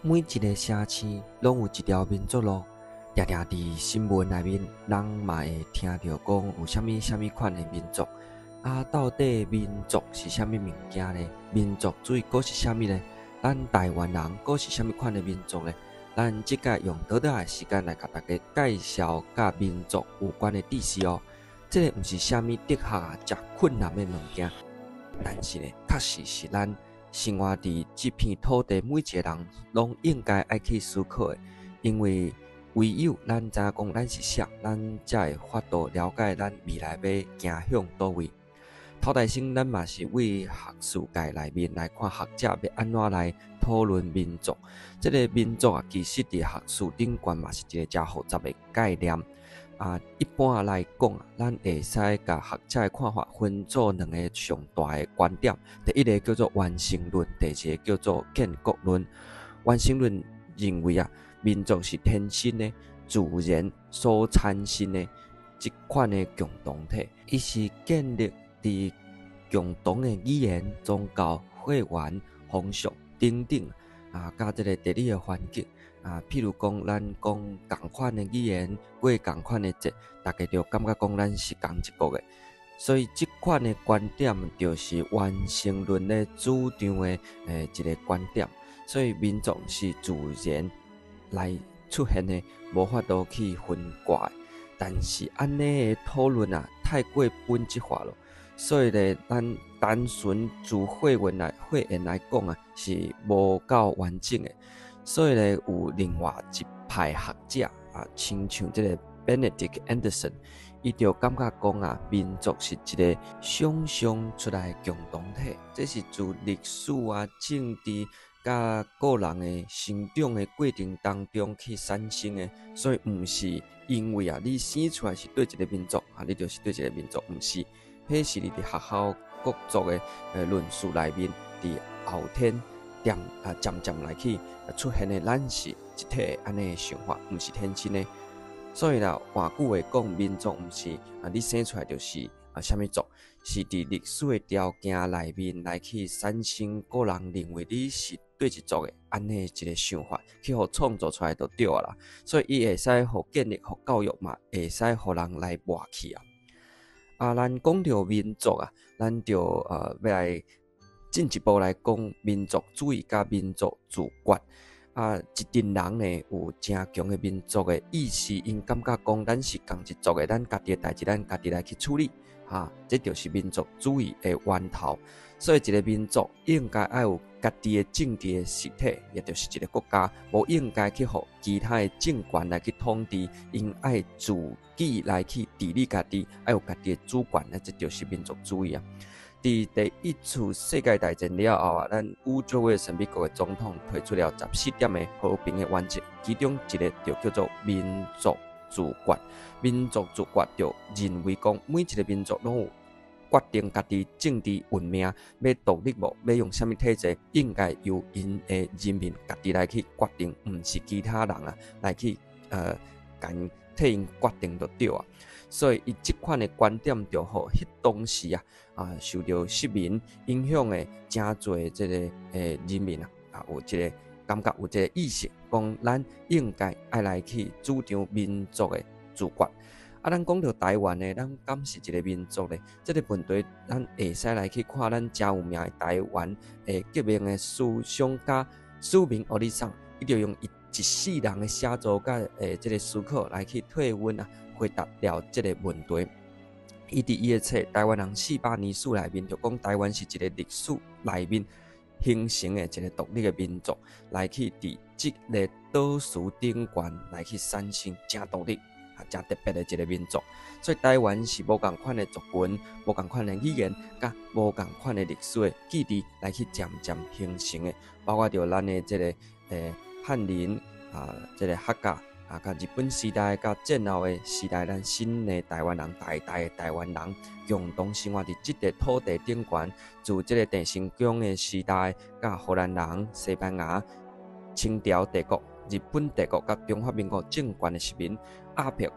每一个城市拢有一条民族路，常常伫新闻内面，人嘛会听到讲有啥物款的民族。到底民族是啥物物件呢？民族主义佫是啥物呢？咱台湾人佫是啥物款的民族呢？咱即个用短短的时间来甲大家介绍甲民族有关的知识哦。这个毋是啥物哲学真困难的物件，但是呢，确实是咱生活伫这片土地，每一个人拢应该爱去思考的。因为唯有咱知影讲咱是啥，咱才会法度了解咱未来要行向倒位。头台先，咱嘛是为学术界内面来看学者要安怎来讨论民族。这个民族其实伫学术顶悬嘛是一个真复杂的概念。一般来讲咱会使甲学者的看法分做两个上大的观点。第一个叫做完成论，第二个叫做建国论。完成论认为民族是天生的、自然所产生的一款的共同体，伊是建立伫共同的语言、宗教、血缘、风俗等等甲这个地理的环境譬如讲咱讲同款的语言，过同款的节，大家就感觉讲咱是同一国的。所以这款的观点就是完成论的主张的一个观点。所以民族是自然来出现的，无法度去分割。但是安尼的讨论太过本质化了，所以咧，咱单纯自血缘来讲是无够完整的。所以咧，有另外一派学者亲像这个 Benedict Anderson， 伊就感觉讲民族是一个想象出来的共同体，这是自历史政治甲个人的成长的过程当中去产生的。所以毋是因为你生出来是对一个民族你就是对一个民族，毋是。迄是你伫学校各族的论述内面，伫后天渐渐来去出现的，咱是一体安尼的想法，毋是天生的。所以换句话讲，民族毋是你生出来就是啥物族，是伫历史的条件内面来去产生个人认为你是对一族的安尼一个想法，去互创造出来就对啦。所以伊会使互建立、互教育嘛，会使互人来抹去咱讲到民族咱就要来进一步来讲民族主义甲民族自觉一群人呢有真强的民族的意识，因感觉讲咱是同一族的，咱家己的代志咱家己来去处理这就是民族主义的源头。所以一个民族应该要有家己的政治的实体，也就是一个国家，无应该去互其他的政权来去统治，因爱自己来去治理家己，要有家己的主权这就是民族主义伫第一次世界大战了后咱伍德威森美国的总统推出了14点的和平的原则，其中一个就叫做民族自觉。民族自觉就认为讲每一个民族拢有决定家己政治运命要独立无，要用什么体制，应该由因的人民家己来去决定，毋是其他人来去替因决定就对所以伊这款的观点就互迄当时受到市民影响的真侪这个人民有一个感觉，有一个意识，讲咱应该爱来去主张民族的自觉咱讲到台湾呢，咱敢是一个民族呢？这个问题咱会使来去看咱真有名的台湾革命的思想家苏明奥利桑，伊就用一世人的写作甲这个思考来去退问回答了这个问题。伊伫伊的册《台湾人400年史》内面就讲，台湾是一个历史内面形成的一个独立的民族，来去伫这个岛屿顶端来去产生真独立真特别的一个民族。所以台湾是无同款的族群、无同款的语言、甲无同款的历史的记忆来去渐渐形成的，包括着咱的这个汉人这个客家甲日本时代甲战后的时代，咱新的台湾人、代的台湾人共同生活伫这个土地顶端，自这个郑成功的时代，甲荷兰人、西班牙、清朝帝国、日本帝国甲中华民国政权的市民压迫、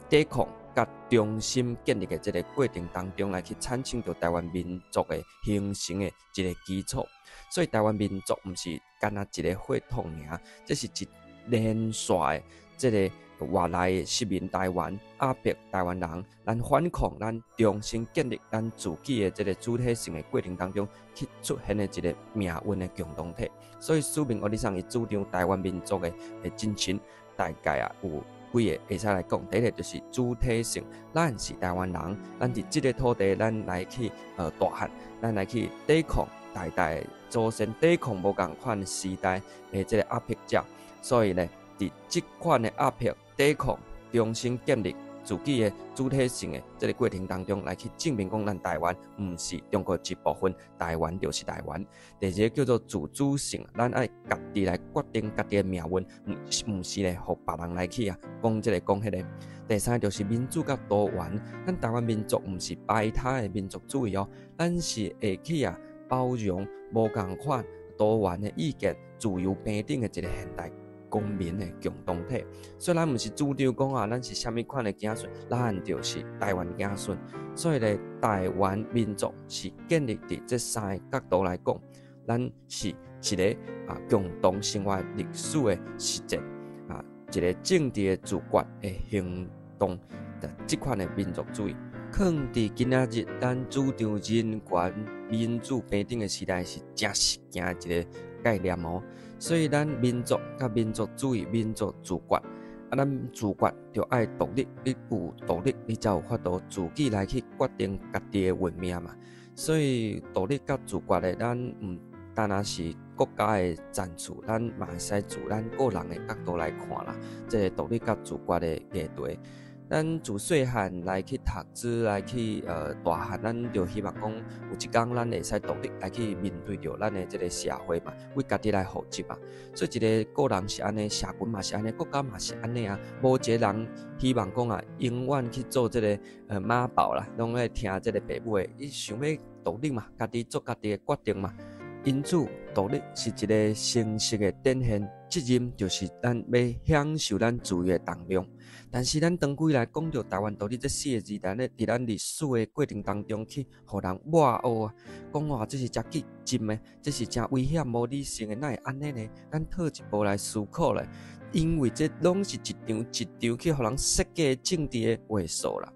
抵抗甲重新建立的这个过程当中来去产生着台湾民族的形成的一个基础。所以台湾民族毋是干那一个血统尔，这是一连续的这个外来的殖民台湾、压迫台湾人，咱反抗、咱重新建立咱自己的这个主体性的过程当中去出现的一个命运的共同体。所以苏明学理上伊主张台湾民族的精神，大概有几个会使来讲。第一个就是主体性，咱是台湾人，咱伫这个土地，咱来去大汉，咱来去抵抗代代祖先抵抗无共款时代的这个压迫者。所以呢，伫这款的压迫、抵抗、重新建立自己的主体性的这个过程当中，来去证明讲，咱台湾毋是中国一部分，台湾就是台湾。第二个叫做自主性，咱爱家己来决定家己的命运，毋是咧，互别人来去讲这个讲迄个。第三个就是民主甲多元，咱台湾民族毋是排他的民族主义哦，咱是会去包容无共款多元的意见，自由平等的一个现代公民的共同体。所以咱毋是主张讲咱是虾米款的子孙，咱就是台湾子孙。所以咧，台湾民族是建立伫这三个角度来讲，咱是一个共同生活历史的实践一个政治的自觉的行动，这款的民族主义。可能伫今仔日，咱主张人权、民主、平等的时代是真实行一个概念哦。所以咱民族甲民族主义、民族自觉，咱自觉就爱独立，你有独立，你才有法度自己来去决定家己的运命嘛。所以独立甲自觉的，咱毋单单是国家的赞助，咱嘛会使自咱个人的角度来看啦。这个独立甲自觉的议题。咱自细汉来去读书，来去大汉，咱就希望讲有一天咱会使独立来去面对着咱的这个社会嘛，为家己来负责嘛。所以一个人是安尼，社群嘛是安尼，国家嘛是安尼啊。无一个人希望讲永远去做这个妈宝啦，拢爱听这个父母的，伊想要独立嘛，家己做家己的决定嘛。因此，独立是一个成熟的展现，责任就是咱要享受咱自由的当中。但是，咱长期来讲到台湾独立这四个字，伫咱历史的过程当中去，互人抹黑讲这是真激进的，这是真危险、无理性的，哪会安尼呢？咱退一步来思考咧，因为这拢是一场一场去互人设计的政治的话术啦。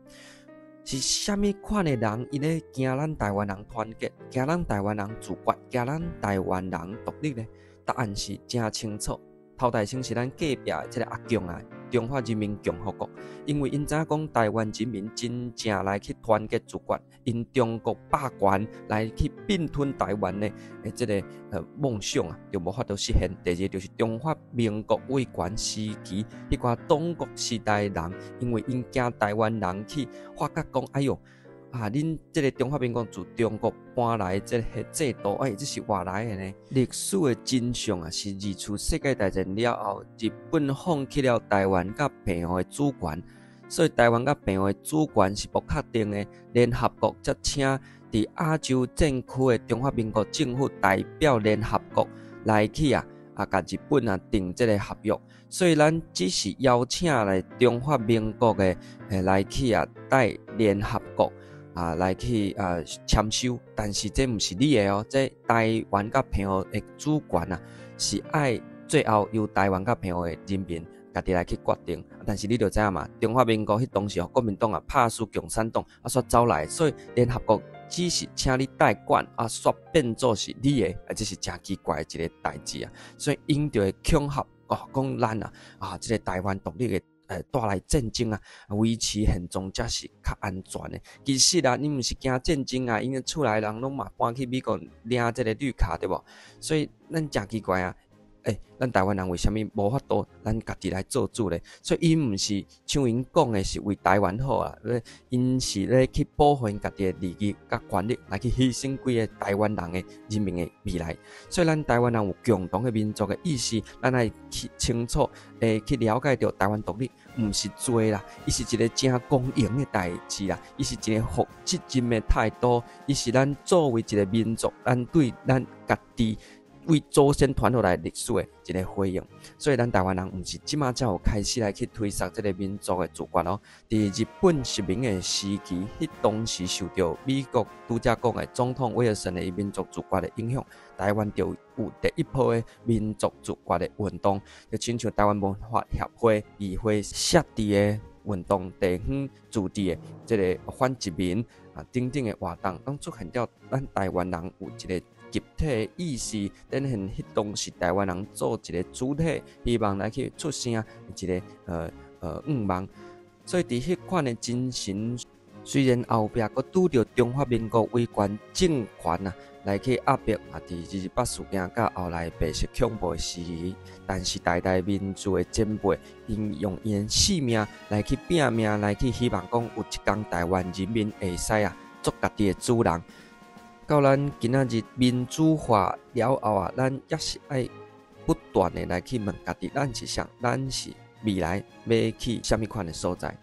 是虾米款的人，伊咧惊咱台湾人团结，惊咱台湾人自觉，惊咱台湾人独立呢？答案是真清楚。头代先是咱隔壁的这个阿强中华人民共和国，因为因知影讲台湾人民真正来去团结自觉，因中国霸权来去并吞台湾的这个梦想就无法度实现。第二就是中华民国威权时期迄寡党国时代的人，因为因惊台湾人去发觉讲，哎哟。恁这个中华民国自中国搬来这个制度，这是外来的呢。历史的真相是二次世界大战了后，日本放弃了台湾甲澎湖的主权，所以台湾甲澎湖的主权是不确定的。联合国则请伫亚洲战区的中华民国政府代表联合国来去甲日本订这个合约，所以咱只是邀请来中华民国的来去带联合国。来去签收，但是这毋是你的哦，这台湾甲澎湖的主权是爱最后由台湾甲澎湖的人民家己来去决定。但是你就知影嘛，中华民国迄当时国民党拍输共产党煞走来，所以联合国只是请你代管煞变做是你的，这是真奇怪的一个代志所以因就会恐吓讲咱这个台湾独立的。带来战争维持现状才是较安全的。其实你毋是惊战争因为厝内人拢嘛搬去美国领这个绿卡，对无？所以咱真奇怪咱台湾人为什么无法度咱家己来做主呢？所以因毋是像因讲的是为台湾好因是咧去保护因家己的利益甲权利，来去牺牲规个台湾人的人民的未来。所以咱台湾人有共同的民族的意识，咱来去清楚去了解到台湾独立毋是罪啦，伊是一个真公平的代志啦，伊是一个负责任的态度，伊是咱作为一个民族，咱对咱家己为祖先传落来历史的一个回应。所以咱台湾人毋是即马才有开始来去推崇这个民族的主权哦。伫日本殖民的时期，迄当时受到美国拄则讲的总统威尔森的民族自决的影响，台湾就有第一波的民族自决的运动，就亲像台湾文化协会、议会设置的运动、地方自治的这个反殖民等等的活动，当出现了咱台湾人有一个集体意识，展现迄当时台湾人做一个主体，希望来去出声一个愿望。所以伫迄款的精神，虽然后壁佫拄着中华民国威权政权来去压迫伫28事件甲后来白色恐怖的时期，但是代代民族的前辈，因用因性命来去拼命，来去希望讲有一天台湾人民会使做家己的主人。到咱今仔日民主化了后咱也是爱不断的来去问家己，咱是啥？咱是未来要去什么款的所在？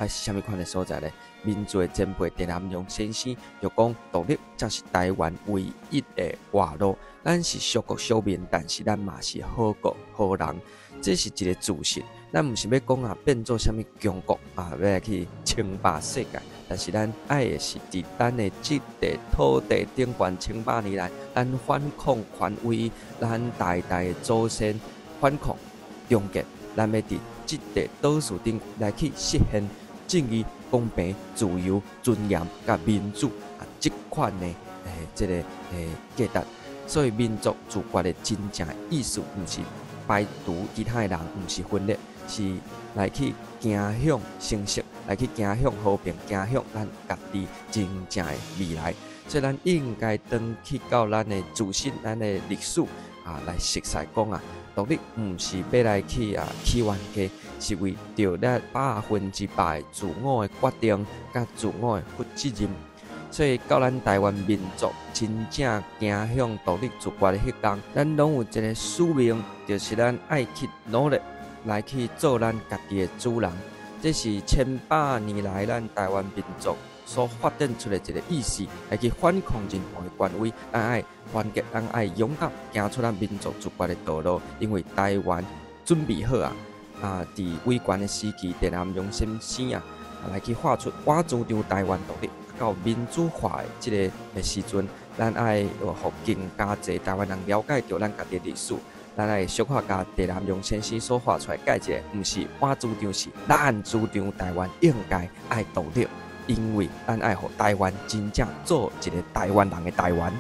是什么款的所在呢？民族的前辈陈南榕先生就讲，独立才是台湾唯一的活路。咱是小国小民，但是咱嘛是好国好人，这是一个自信。咱毋是要讲变做什么强国要来去称霸世界，但是咱爱的是伫咱的这块土地顶悬千百年来，咱反抗权威，咱代代的祖先反抗终结，咱要伫这块岛屿顶来去实现正义、公平、自由、尊严甲民主这款的这个价值。所以民族自决的真正意思，毋是排除其他的人，毋是分裂，是来去走向成熟，来去走向和平，走向咱家己真正的未来。所以咱应该回去到咱的自信、咱的历史来熟悉讲独立毋是要来去起冤家，是为着咱100%的自我的决定甲自我的负责任。所以到咱台湾民族真正走向独立自决的迄天，咱拢有一个使命，就是咱爱去努力来去做咱家己的主人。这是千百年来咱台湾民族所发展出的一个意识，来去反抗任何的权威。咱爱团结，咱爱勇敢，行出咱民族自决的道路。因为台湾准备好伫威权的时期，陈南榕先生来去画出我主张台湾独立到民主化的这个时阵，咱爱互更加侪台湾人了解到咱家己的历史。咱爱小可甲陈南榕先生所画出来解一个，毋是我主张，是咱主张台湾应该爱独立，因为咱爱互台湾真正做一个台湾人的台湾。